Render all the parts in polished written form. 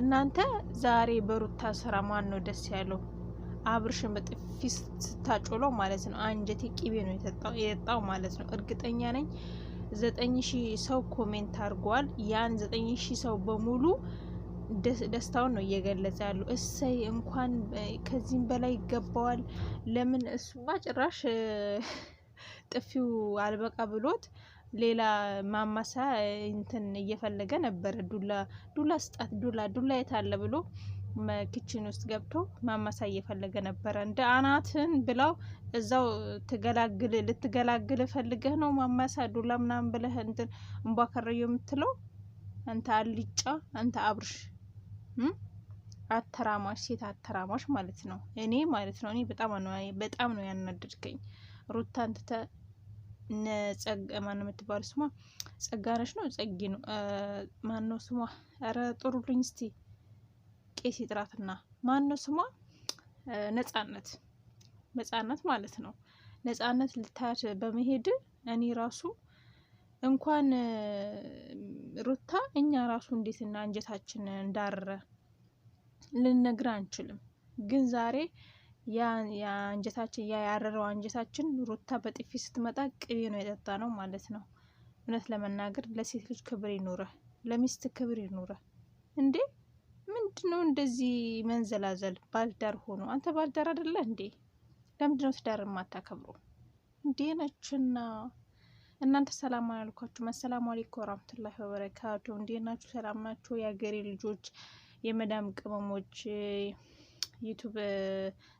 እናንተ ዛሬ በሩታ ስራ ማን ነው ደስ ያለው? አብርሽን በጥፊ ስታጮለው ማለት ነው። አንጀቴ ቂቤ ነው የጠጣው ማለት ነው። እርግጠኛ ነኝ 9000 ሰው ኮሜንት አድርጓል። ያን 9000 ሰው በሙሉ ደስታውን ነው እየገለጸ ያለው። እሰይ እንኳን ከዚህም በላይ ይገባዋል። ለምን እሱማ ጭራሽ ጥፊው አልበቃ ብሎት ሌላ ማማሳ እንትን እየፈለገ ነበር። ዱላ ስጣት፣ ዱላ የት አለ ብሎ ኪችን ውስጥ ገብቶ ማማሳ እየፈለገ ነበር። እንደ አናትን ብላው እዛው ልትገላግል ፈልገህ ነው ማማሳ ዱላ ምናምን ብለህ እንትን እንቧከረዩ የምትለው አንተ አልጫ፣ አንተ አብርሽ አተራማሽ፣ ሴት አተራማሽ ማለት ነው። እኔ በጣም ነው ያናደድከኝ። ሩታን ትተ ማን የምትባል ስሟ ጸጋነሽ ነው ጸጊ ነው ማን ነው ስሟ? ኧረ ጥሩልኝ እስቲ ቄስ ይጥራትና ማን ነው ስሟ? ነጻነት ማለት ነው። ነጻነት ልታያት በመሄድ እኔ ራሱ እንኳን ሩታ እኛ ራሱ እንዴትና አንጀታችን እንዳረረ ልንነግር አንችልም። ግን ዛሬ አንጀታችን ያረረው አንጀታችን ሩታ በጥፊ ስትመጣ ቅቤ ነው የጠጣ ነው ማለት ነው። እውነት ለመናገር ለሴት ልጅ ክብር ይኑረ፣ ለሚስት ክብር ይኑረ። እንዴ ምንድነው እንደዚህ መንዘላዘል? ባልዳር ሆኖ አንተ ባልዳር አይደለ እንዴ? ለምንድነው ትዳር የማታከብሩ? እንዴ ነችና እናንተ ሰላም አላልኳችሁ? መሰላሙ አለይኩም ወራህመቱላሂ ወበረካቱ። እንዴ ናችሁ? ሰላም ናችሁ? የሀገሬ ልጆች፣ የመዳም ቅመሞች፣ ዩቲዩብ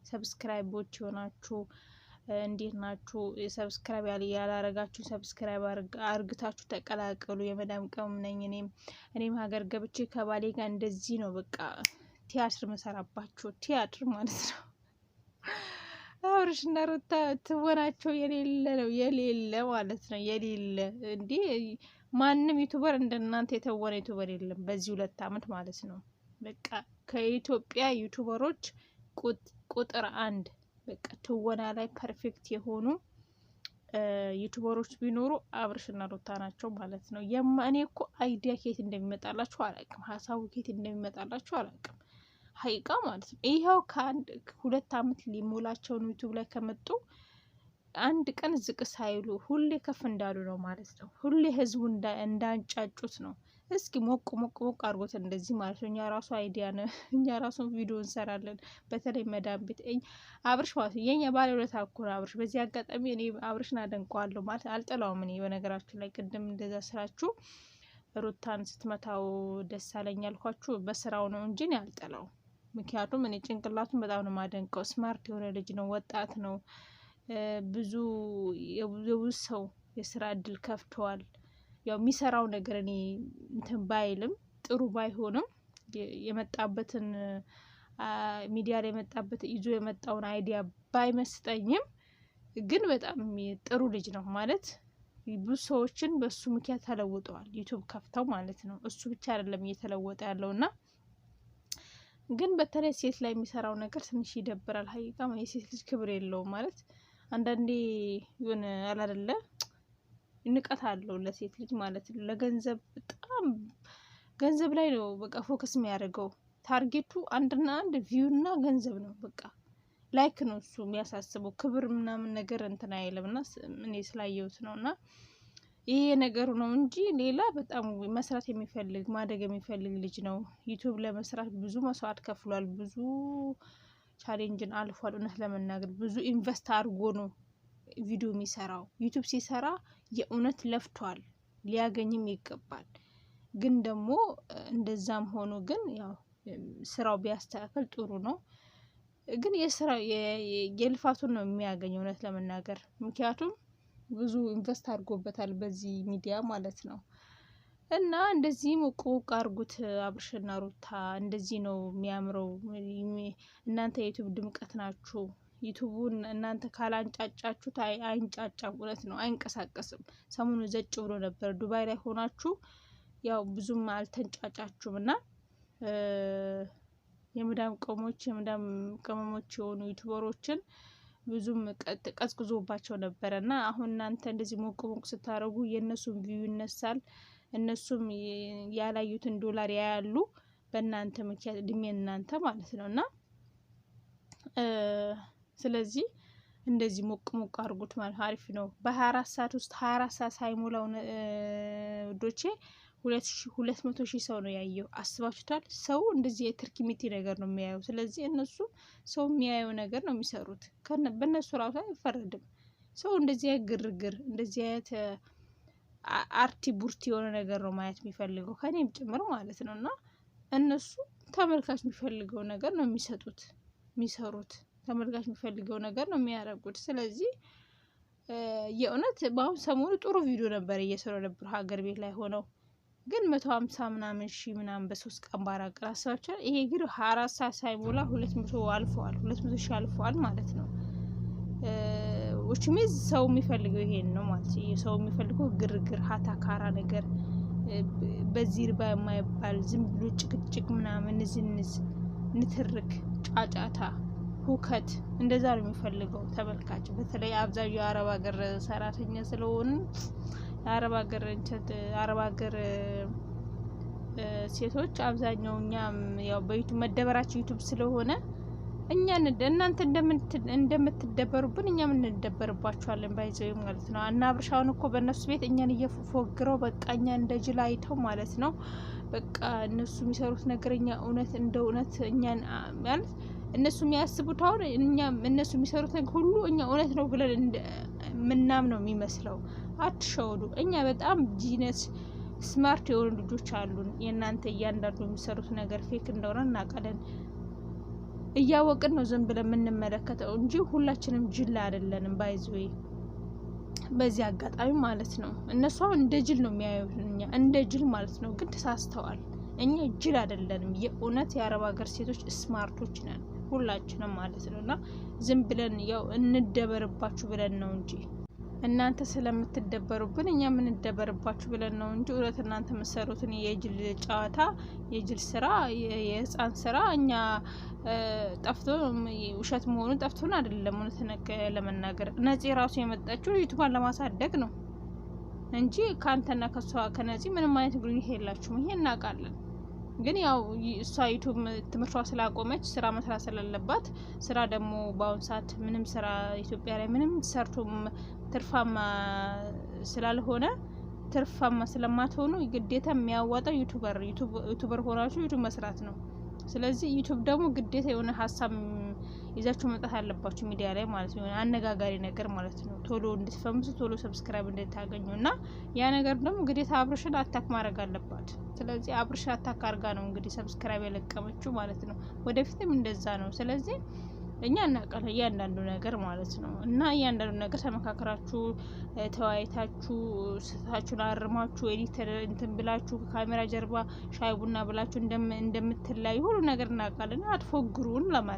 ሰብስክራይቦች የሆናችሁ እንዴት ናችሁ? ሰብስክራይብ ያላረጋችሁ ሰብስክራይብ አርግታችሁ ተቀላቀሉ። የመዳም ቅመም ነኝ እኔም ሀገር ገብቼ ከባሌ ጋር እንደዚህ ነው በቃ ቲያትር መሰራባችሁ፣ ቲያትር ማለት ነው። አብርሽና ሩታ ትወናቸው የሌለ ማለት ነው። የሌለ እንዴ ማንም ዩቲዩበር እንደናንተ የተወነ ዩቲዩበር የለም በዚህ 2 አመት ማለት ነው። በቃ ከኢትዮጵያ ዩቲዩበሮች ቁጥር 1 በቃ ትወና ላይ ፐርፌክት የሆኑ ዩቲዩበሮች ቢኖሩ አብርሽና ሩታ ናቸው ማለት ነው። እኔ እኮ አይዲያ ኬት እንደሚመጣላችሁ አላውቅም፣ ሀሳቡ ኬት እንደሚመጣላችሁ አላውቅም። ሀይቃ ማለት ነው። ይኸው ከ2 አመት ሊሞላቸው ነው ዩቲዩብ ላይ ከመጡ አንድ ቀን ዝቅ ሳይሉ ሁሌ ከፍ እንዳሉ ነው ማለት ነው። ሁሌ ህዝቡ እንዳንጫጩት ነው። እስኪ ሞቅ አድርጎት እንደዚህ ማለት ነው። እኛ ራሱ አይዲያ ነው፣ እኛ ራሱ ቪዲዮ እንሰራለን። በተለይ መዳም ቤት አብርሽ ማለት ነው የኛ ባለውለታ እኮ ነው አብርሽ። በዚህ አጋጣሚ እኔ አብርሽን አደንቀዋለሁ ማለት አልጠላውም። እኔ በነገራችን ላይ ቅድም እንደዛ ስራችሁ ሩታን ስትመታው ደስ አለኝ ያልኳችሁ በስራው ነው እንጂ አልጠላው። ምክንያቱም እኔ ጭንቅላቱን በጣም ነው ማደንቀው። ስማርት የሆነ ልጅ ነው፣ ወጣት ነው። ብዙ የብዙ ሰው የስራ እድል ከፍተዋል። ያው የሚሰራው ነገር እኔ እንትን ባይልም ጥሩ ባይሆንም የመጣበትን ሚዲያ ላይ የመጣበት ይዞ የመጣውን አይዲያ ባይመስጠኝም ግን በጣም ጥሩ ልጅ ነው ማለት ብዙ ሰዎችን በሱ ምክንያት ተለውጠዋል። ዩቲዩብ ከፍተው ማለት ነው። እሱ ብቻ አይደለም እየተለወጠ ያለውና ግን በተለይ ሴት ላይ የሚሰራው ነገር ትንሽ ይደብራል። ሀቂቃ የሴት ልጅ ክብር የለውም ማለት አንዳንዴ ይሁን አላደለ ንቀት አለው ለሴት ልጅ ማለት ነው። ለገንዘብ በጣም ገንዘብ ላይ ነው በቃ ፎከስ የሚያደርገው። ታርጌቱ አንድና አንድ ቪውና ገንዘብ ነው። በቃ ላይክ ነው እሱ የሚያሳስበው። ክብር ምናምን ነገር እንትን አይልምና እኔ ስላየሁት ነውና ይሄ ነገሩ ነው እንጂ ሌላ በጣም መስራት የሚፈልግ ማደግ የሚፈልግ ልጅ ነው። ዩቲዩብ ለመስራት ብዙ መስዋዕት ከፍሏል። ብዙ ቻሌንጅን አልፏል። እውነት ለመናገር ብዙ ኢንቨስት አድርጎ ነው ቪዲዮ የሚሰራው። ዩቲዩብ ሲሰራ የእውነት ለፍቷል፣ ሊያገኝም ይገባል። ግን ደግሞ እንደዛም ሆኖ ግን ያው ስራው ቢያስተካከል ጥሩ ነው። ግን የስራው የልፋቱን ነው የሚያገኘው እውነት ለመናገር ምክንያቱም ብዙ ኢንቨስት አድርጎበታል በዚህ ሚዲያ ማለት ነው። እና እንደዚህ ሞቅ አርጉት አብርሽና ሩታ። እንደዚህ ነው የሚያምረው። እናንተ የዩቲዩብ ድምቀት ናችሁ። ዩቲዩቡን እናንተ ካላንጫጫችሁት አይንጫጫም። እውነት ነው፣ አይንቀሳቀስም። ሰሞኑ ዘጭ ብሎ ነበር። ዱባይ ላይ ሆናችሁ ያው ብዙም አልተንጫጫችሁም እና የመዳም ቅመሞች የሆኑ ዩቲዩበሮችን ብዙም ቀዝቅዞባቸው ነበረ እና አሁን እናንተ እንደዚህ ሞቅ ስታረጉ የእነሱን ቪው ይነሳል። እነሱም ያላዩትን ዶላር ያያሉ። በእናንተ ምክንያት እድሜ እናንተ ማለት ነውና ስለዚህ እንደዚህ ሞቅ ሞቅ አድርጉት ማለት አሪፍ ነው። በ24 ሰዓት ውስጥ 24 ሰዓት ሳይሞላው ዶቼ 200,000 ሰው ነው ያየው። አስባችሁታል? ሰው እንደዚህ የትርኪሚቲ ነገር ነው የሚያየው። ስለዚህ እነሱ ሰው የሚያየው ነገር ነው የሚሰሩት። በእነሱ ራሱ አይፈረድም። ሰው እንደዚህ ግርግር እንደዚህ አይነት አርቲ ቡርቲ የሆነ ነገር ነው ማየት የሚፈልገው ከኔም ጭምር ማለት ነው። እና እነሱ ተመልካች የሚፈልገው ነገር ነው የሚሰሩት ተመልካች የሚፈልገው ነገር ነው የሚያደርጉት። ስለዚህ የእውነት በአሁን ሰሞኑ ጥሩ ቪዲዮ ነበር እየሰሩ ነበር ሀገር ቤት ላይ ሆነው ግን 150 ምናምን ሺህ ምናምን በ3 ቀን በ4 ቀን አስባችኋል። ይሄ ግን 24 ሰዓት ሳይሞላ 200 አልፈዋል 200 ሺህ አልፈዋል ማለት ነው። ወችሜዝ ሰው የሚፈልገው ይሄን ነው ማለት ነው። ሰው የሚፈልገው ግርግር ሀታካራ ነገር በዚህ ርባ የማይባል ዝም ብሎ ጭቅጭቅ ምናምን ንዝንዝ ንትርክ ጫጫታ ሁከት እንደዛ ነው የሚፈልገው ተመልካች። በተለይ አብዛኛው የአረብ ሀገር ሰራተኛ ስለሆነ የአረብ ሀገር ሴቶች አብዛኛው እኛም ያው በዩቲዩብ መደበራችን ዩቲዩብ ስለሆነ እኛን እናንተ እንደምትደበሩብን እኛም እንደበርባችኋለን ባይዘው ማለት ነው። እና አብርሻውን እኮ በእነሱ ቤት እኛን እየፎግረው በቃ እኛ እንደ ጅል አይተው ማለት ነው። በቃ እነሱ የሚሰሩት ነገር እኛ እውነት እንደ እውነት እኛን ማለት እነሱ የሚያስቡት አሁን እኛም እነሱ የሚሰሩት ነገር ሁሉ እኛ እውነት ነው ብለን ምናም ነው የሚመስለው። አትሸወዱ። እኛ በጣም ጂነስ ስማርት የሆኑ ልጆች አሉን። የእናንተ እያንዳንዱ የሚሰሩት ነገር ፌክ እንደሆነ እናውቃለን። እያወቅን ነው ዝም ብለን የምንመለከተው እንጂ ሁላችንም ጅል አይደለንም ባይዘው በዚህ አጋጣሚ ማለት ነው። እነሱ አሁን እንደ ጅል ነው የሚያዩት እኛ እንደ ጅል ማለት ነው። ግን ተሳስተዋል። እኛ ጅል አይደለንም። የእውነት የአረብ ሀገር ሴቶች ስማርቶች ነን ሁላችንም ማለት ነውና ዝም ብለን ያው እንደበርባችሁ ብለን ነው እንጂ እናንተ ስለምትደበሩብን እኛ ምን እንደበርባችሁ ብለን ነው እንጂ እውነት እናንተ መሰሩትን የጅል ጨዋታ የጅል ስራ የህፃን ስራ እኛ ጠፍቶ ውሸት መሆኑን ጠፍቶን አይደለም። እውነት ለመናገር ነፂ ራሱ የመጣችው ዩቲዩብን ለማሳደግ ነው እንጂ ካንተና ከሷ ከነፂ ምንም አይነት ግንኙነት የላችሁም። ይሄ እናውቃለን። ግን ያው እሷ ዩቲዩብ ትምህርቷ ስላቆመች ስራ መስራት ስለሌለባት ስራ ደግሞ በአሁን ሰዓት ምንም ስራ ኢትዮጵያ ላይ ምንም ሰርቶም ትርፋማ ስላልሆነ ትርፋማ ስለማትሆኑ ግዴታ የሚያዋጣው ዩቲዩበር ሆናችሁ ዩቲዩብ መስራት ነው። ስለዚህ ዩቲዩብ ደግሞ ግዴታ የሆነ ሀሳብ ይዛችሁ መጣት አለባችሁ ሚዲያ ላይ ማለት ነው። አነጋጋሪ ነገር ማለት ነው። ቶሎ እንድትፈምሱ ቶሎ ሰብስክራይብ እንድታገኙና ያ ነገር ደግሞ ግዴታ አብርሽን አታክ ማድረግ አለባት። ስለዚህ አብርሽን አታክ አርጋ ነው እንግዲህ ሰብስክራይብ የለቀመችው ማለት ነው። ወደፊትም እንደዛ ነው። ስለዚህ እኛ እናውቃለን እያንዳንዱ ነገር ማለት ነው። እና እያንዳንዱ ነገር ተመካከራችሁ ተወያይታችሁ ስህተታችሁን አርማችሁ ኤዲተር እንትን ብላችሁ ከካሜራ ጀርባ ሻይ ቡና ብላችሁ እንደምትለያዩ ሁሉ ነገር እናውቃለን። አትፎግሩን ለማለት